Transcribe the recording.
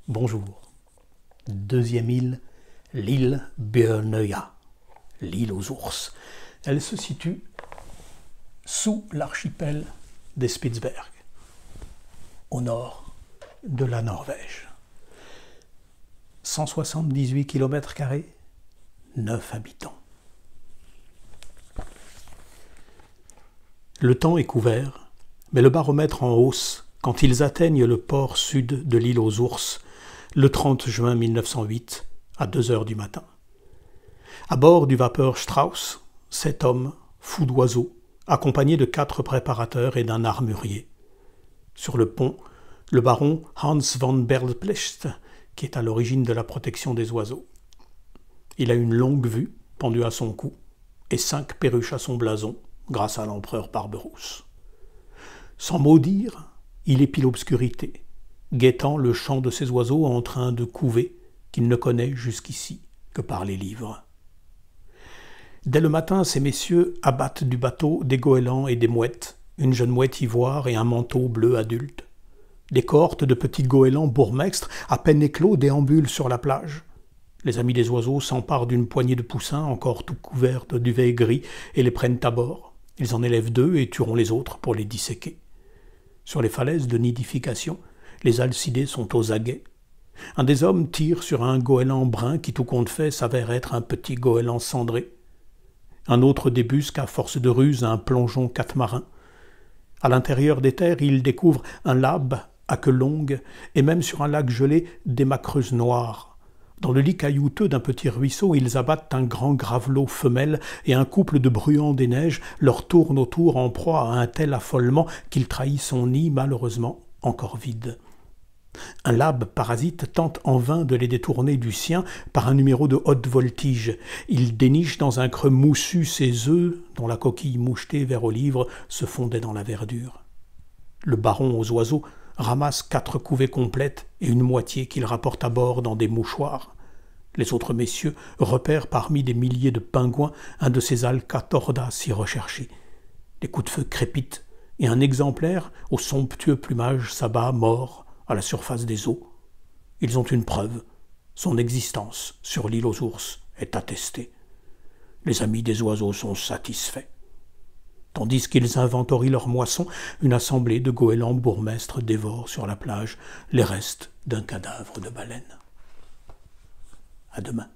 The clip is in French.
Bonjour. Deuxième île, l'île Björnøya, l'île aux ours. Elle se situe sous l'archipel des Spitzberg, au nord de la Norvège. 178 km², 9 habitants. Le temps est couvert, mais le baromètre en hausse quand ils atteignent le port sud de l'île aux ours, le 30 juin 1908, à 2 heures du matin. À bord du vapeur Strauss, 7 hommes, fous d'oiseaux, accompagnés de 4 préparateurs et d'un armurier. Sur le pont, le baron Hans van Berleplecht, qui est à l'origine de la protection des oiseaux. Il a une longue vue pendue à son cou et 5 perruches à son blason, grâce à l'empereur Barberousse. Sans mot dire, il épie l'obscurité, guettant le chant de ces oiseaux en train de couver qu'il ne connaît jusqu'ici que par les livres. Dès le matin, ces messieurs abattent du bateau des goélands et des mouettes, une jeune mouette ivoire et un manteau bleu adulte. Des cohortes de petits goélands bourgmestres, à peine éclos, déambulent sur la plage. Les amis des oiseaux s'emparent d'une poignée de poussins encore tout couverts de duvet gris et les prennent à bord. Ils en élèvent 2 et tueront les autres pour les disséquer. Sur les falaises de nidification, les alcidés sont aux aguets. Un des hommes tire sur un goéland brun qui, tout compte fait, s'avère être un petit goéland cendré. Un autre débusque à force de ruse un plongeon catamarin. À l'intérieur des terres, il découvre un labe à queue longue et même sur un lac gelé des macreuses noires. Dans le lit caillouteux d'un petit ruisseau, ils abattent un grand gravelot femelle et un couple de bruants des neiges leur tourne autour en proie à un tel affolement qu'il trahit son nid malheureusement encore vide. Un labe parasite tente en vain de les détourner du sien par un numéro de haute voltige. Il déniche dans un creux moussu ses œufs dont la coquille mouchetée vert olivre se fondait dans la verdure. Le baron aux oiseaux ramasse 4 couvées complètes et une moitié qu'il rapporte à bord dans des mouchoirs. Les autres messieurs repèrent parmi des milliers de pingouins un de ces alcatordas si recherchés. Des coups de feu crépitent et un exemplaire au somptueux plumage s'abat mort à la surface des eaux. Ils ont une preuve, son existence sur l'île aux ours est attestée. Les amis des oiseaux sont satisfaits. Tandis qu'ils inventorient leur moisson, une assemblée de goélands bourgmestres dévore sur la plage les restes d'un cadavre de baleine. À demain.